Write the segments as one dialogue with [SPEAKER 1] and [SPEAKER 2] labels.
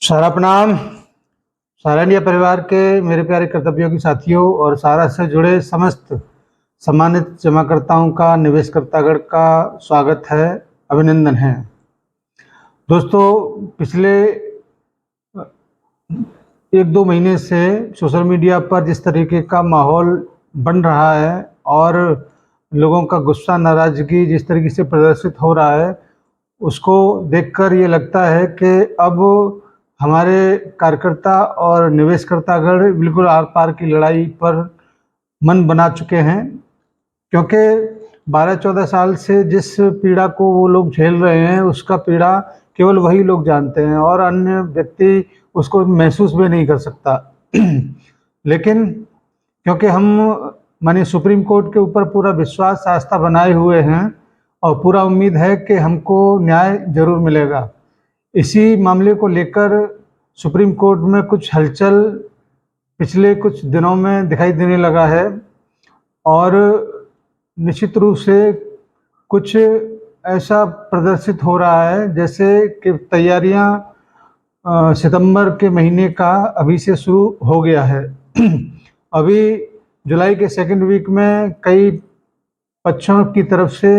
[SPEAKER 1] सारा प्रणाम। सारा इंडिया परिवार के मेरे प्यारे कर्तव्योगी साथियों और सारा से जुड़े समस्त सम्मानित जमाकर्ताओं का, निवेशकर्तागण का स्वागत है, अभिनंदन है। दोस्तों, पिछले 1-2 महीने से सोशल मीडिया पर जिस तरीके का माहौल बन रहा है और लोगों का गुस्सा, नाराज़गी जिस तरीके से प्रदर्शित हो रहा है, उसको देखकर ये लगता है कि अब हमारे कार्यकर्ता और निवेशकर्तागण बिल्कुल आर-पार की लड़ाई पर मन बना चुके हैं, क्योंकि 12-14 साल से जिस पीड़ा को वो लोग झेल रहे हैं, उसका पीड़ा केवल वही लोग जानते हैं और अन्य व्यक्ति उसको महसूस भी नहीं कर सकता। लेकिन क्योंकि हम माननीय सुप्रीम कोर्ट के ऊपर पूरा विश्वास, आस्था बनाए हुए हैं और पूरा उम्मीद है कि हमको न्याय ज़रूर मिलेगा। इसी मामले को लेकर सुप्रीम कोर्ट में कुछ हलचल पिछले कुछ दिनों में दिखाई देने लगा है और निश्चित रूप से कुछ ऐसा प्रदर्शित हो रहा है जैसे कि तैयारियां सितंबर के महीने का अभी से शुरू हो गया है। अभी जुलाई के सेकंड वीक में कई पक्षों की तरफ से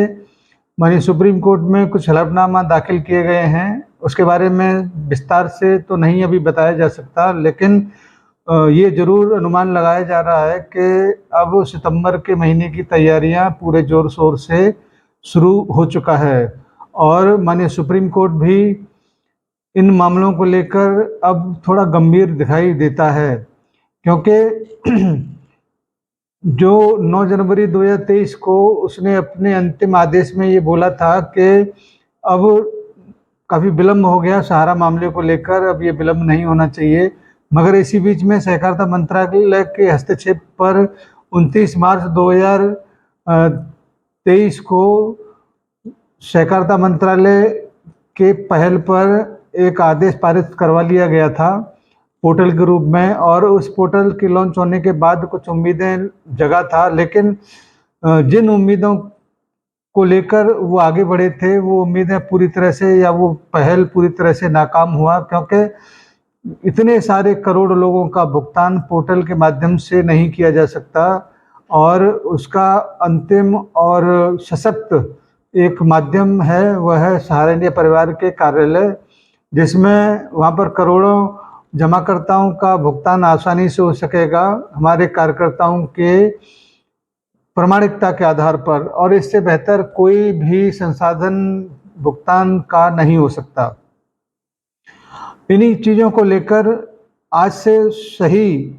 [SPEAKER 1] माननीय सुप्रीम कोर्ट में कुछ हलफनामा दाखिल किए गए हैं। उसके बारे में विस्तार से तो नहीं अभी बताया जा सकता, लेकिन ये ज़रूर अनुमान लगाया जा रहा है कि अब सितंबर के महीने की तैयारियां पूरे ज़ोर शोर से शुरू हो चुका है और माननीय सुप्रीम कोर्ट भी इन मामलों को लेकर अब थोड़ा गंभीर दिखाई देता है, क्योंकि जो 9 जनवरी 2023 को उसने अपने अंतिम आदेश में ये बोला था कि अब काफ़ी विलम्ब हो गया सहारा मामले को लेकर, अब ये विलम्ब नहीं होना चाहिए। मगर इसी बीच में सहकारिता मंत्रालय के हस्तक्षेप पर 29 मार्च 2023 को सहकारिता मंत्रालय के पहल पर एक आदेश पारित करवा लिया गया था पोर्टल के रूप में, और उस पोर्टल के लॉन्च होने के बाद कुछ उम्मीदें जगा था, लेकिन जिन उम्मीदों को लेकर वो आगे बढ़े थे, वो उम्मीदें पूरी तरह से या वो पहल पूरी तरह से नाकाम हुआ, क्योंकि इतने सारे करोड़ लोगों का भुगतान पोर्टल के माध्यम से नहीं किया जा सकता और उसका अंतिम और सशक्त एक माध्यम है, वह है सहारा इंडिया परिवार के कार्यालय, जिसमें वहाँ पर करोड़ों जमाकर्ताओं का भुगतान आसानी से हो सकेगा हमारे कार्यकर्ताओं के प्रामाणिकता के आधार पर, और इससे बेहतर कोई भी संसाधन भुगतान का नहीं हो सकता। इन्हीं चीज़ों को लेकर आज से सही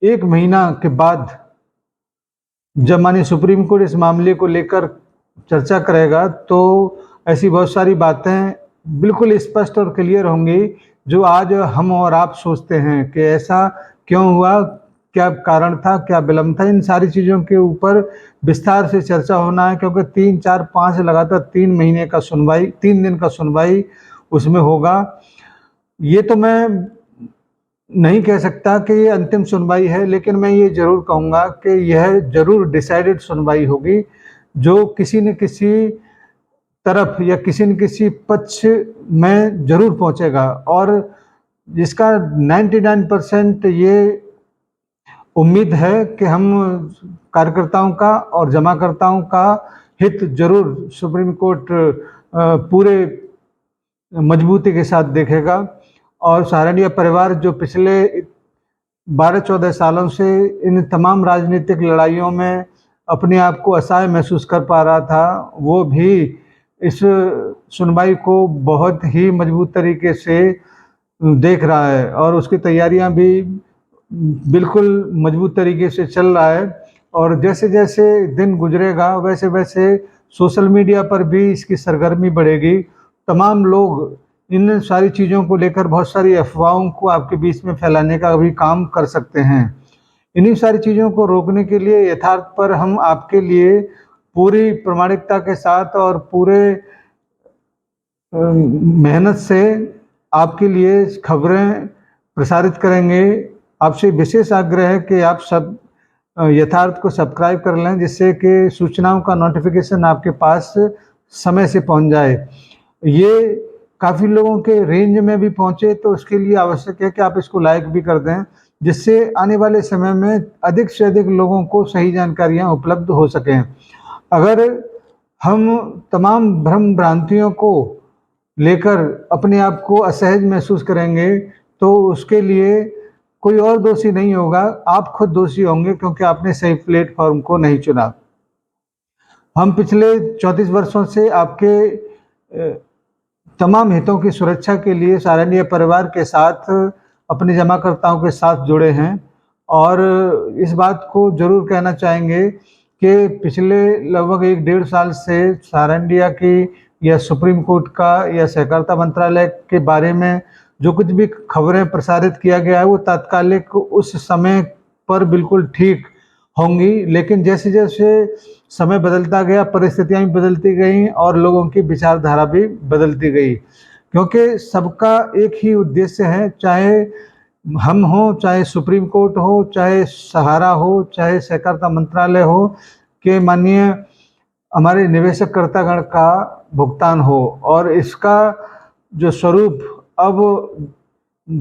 [SPEAKER 1] 1 महीना के बाद जब माननीय सुप्रीम कोर्ट इस मामले को लेकर चर्चा करेगा, तो ऐसी बहुत सारी बातें बिल्कुल स्पष्ट और क्लियर होंगी जो आज हम और आप सोचते हैं कि ऐसा क्यों हुआ, क्या कारण था, क्या विलम्ब था। इन सारी चीज़ों के ऊपर विस्तार से चर्चा होना है, क्योंकि 3, 4, 5 लगातार 3 महीने का सुनवाई, 3 दिन का सुनवाई उसमें होगा। ये तो मैं नहीं कह सकता कि ये अंतिम सुनवाई है, लेकिन मैं ये ज़रूर कहूँगा कि यह ज़रूर डिसाइडेड सुनवाई होगी, जो किसी न किसी तरफ या किसी न किसी पक्ष में ज़रूर पहुँचेगा, और जिसका 99% ये उम्मीद है कि हम कार्यकर्ताओं का और जमाकर्ताओं का हित ज़रूर सुप्रीम कोर्ट पूरे मजबूती के साथ देखेगा। और सहारा इंडिया परिवार जो पिछले 12-14 सालों से इन तमाम राजनीतिक लड़ाइयों में अपने आप को असहाय महसूस कर पा रहा था, वो भी इस सुनवाई को बहुत ही मजबूत तरीके से देख रहा है और उसकी तैयारियां भी बिल्कुल मजबूत तरीके से चल रहा है। और जैसे जैसे दिन गुजरेगा वैसे वैसे सोशल मीडिया पर भी इसकी सरगर्मी बढ़ेगी। तमाम लोग इन सारी चीज़ों को लेकर बहुत सारी अफवाहों को आपके बीच में फैलाने का भी काम कर सकते हैं। इन्हीं सारी चीज़ों को रोकने के लिए यथार्थ पर हम आपके लिए पूरी प्रामाणिकता के साथ और पूरे मेहनत से आपके लिए खबरें प्रसारित करेंगे। आपसे विशेष आग्रह है कि आप सब यथार्थ को सब्सक्राइब कर लें, जिससे कि सूचनाओं का नोटिफिकेशन आपके पास समय से पहुंच जाए। ये काफ़ी लोगों के रेंज में भी पहुँचे, तो उसके लिए आवश्यक है कि आप इसको लाइक भी कर दें, जिससे आने वाले समय में अधिक से अधिक लोगों को सही जानकारियाँ उपलब्ध हो सकें। अगर हम तमाम भ्रम भ्रांतियों को लेकर अपने आप को असहज महसूस करेंगे, तो उसके लिए कोई और दोषी नहीं होगा, आप खुद दोषी होंगे, क्योंकि आपने सही प्लेटफॉर्म को नहीं चुना। हम पिछले 34 वर्षों से आपके तमाम हितों की सुरक्षा के लिए सारण्य परिवार के साथ, अपने जमाकर्ताओं के साथ जुड़े हैं, और इस बात को ज़रूर कहना चाहेंगे कि पिछले लगभग 1 डेढ़ साल से सारण्या की या सुप्रीम कोर्ट का या सहकारिता मंत्रालय के बारे में जो कुछ भी खबरें प्रसारित किया गया है, वो तात्कालिक उस समय पर बिल्कुल ठीक होंगी, लेकिन जैसे जैसे समय बदलता गया, परिस्थितियाँ भी बदलती गईं और लोगों की विचारधारा भी बदलती गई, क्योंकि सबका एक ही उद्देश्य है, चाहे हम हों, चाहे सुप्रीम कोर्ट हो, चाहे सहारा हो, चाहे सहकारिता मंत्रालय हो, कि माननीय हमारे निवेशकर्तागण का भुगतान हो, और इसका जो स्वरूप अब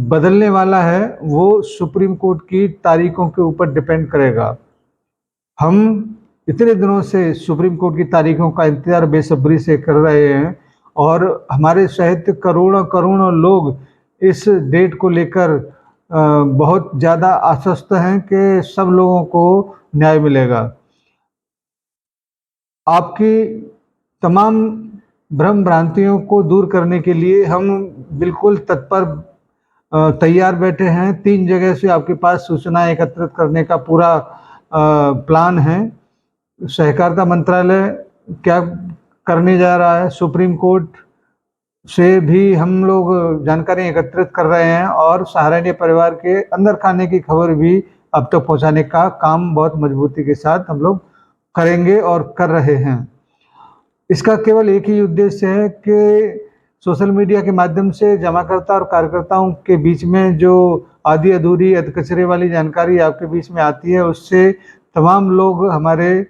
[SPEAKER 1] बदलने वाला है वो सुप्रीम कोर्ट की तारीखों के ऊपर डिपेंड करेगा। हम इतने दिनों से सुप्रीम कोर्ट की तारीखों का इंतज़ार बेसब्री से कर रहे हैं, और हमारे सहित करोड़ों करोड़ों लोग इस डेट को लेकर बहुत ज़्यादा आश्वस्त हैं कि सब लोगों को न्याय मिलेगा। आपकी तमाम भ्रम भ्रांतियों को दूर करने के लिए हम बिल्कुल तत्पर तैयार बैठे हैं। 3 जगह से आपके पास सूचना एकत्रित करने का पूरा प्लान है। सहकारिता मंत्रालय क्या करने जा रहा है, सुप्रीम कोर्ट से भी हम लोग जानकारी एकत्रित कर रहे हैं, और सहारनपुर परिवार के अंदर खाने की खबर भी अब तक पहुंचाने का काम बहुत मजबूती के साथ हम लोग करेंगे और कर रहे हैं। इसका केवल एक ही उद्देश्य है कि सोशल मीडिया के माध्यम से जमाकर्ता और कार्यकर्ताओं के बीच में जो आधी अधूरी अधकचरे वाली जानकारी आपके बीच में आती है, उससे तमाम लोग हमारे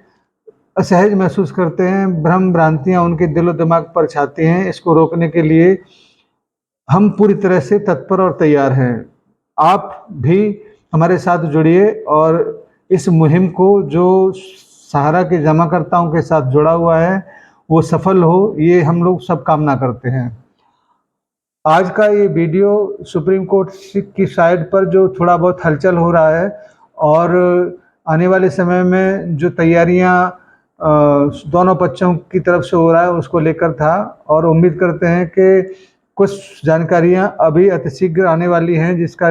[SPEAKER 1] असहज महसूस करते हैं, भ्रम भ्रांतियाँ उनके दिलो दिमाग पर छाती हैं। इसको रोकने के लिए हम पूरी तरह से तत्पर और तैयार हैं। आप भी हमारे साथ जुड़िए और इस मुहिम को, जो सहारा के जमाकर्ताओं के साथ जुड़ा हुआ है, वो सफल हो, ये हम लोग सब कामना करते हैं। आज का ये वीडियो सुप्रीम कोर्ट की साइड पर जो थोड़ा बहुत हलचल हो रहा है, और आने वाले समय में जो तैयारियां दोनों पक्षों की तरफ से हो रहा है, उसको लेकर था, और उम्मीद करते हैं कि कुछ जानकारियां अभी अतिशीघ्र आने वाली हैं, जिसका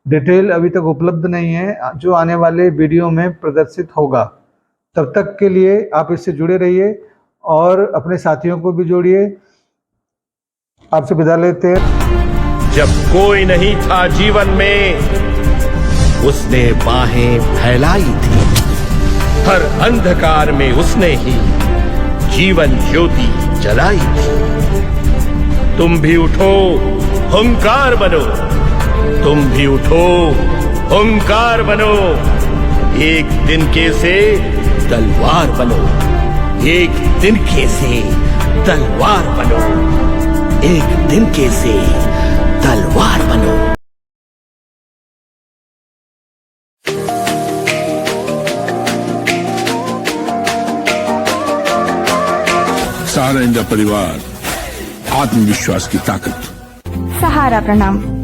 [SPEAKER 1] डिटेल अभी तक उपलब्ध नहीं है, जो आने वाले वीडियो में प्रदर्शित होगा। तब तक के लिए आप इससे जुड़े रहिए और अपने साथियों को भी जोड़िए। आपसे विदा लेते हैं।
[SPEAKER 2] जब कोई नहीं था जीवन में, उसने बाहें फैलाई थी। हर अंधकार में उसने ही जीवन ज्योति जलाई थी। तुम भी उठो, हुंकार बनो। तुम भी उठो, हुंकार बनो। एक तिनके से तलवार बनो। एक तिनके से तलवार बनो। एक तिनके से तलवार बनो।
[SPEAKER 3] सहारा इंडिया परिवार, आत्मविश्वास की ताकत।
[SPEAKER 4] सहारा प्रणाम।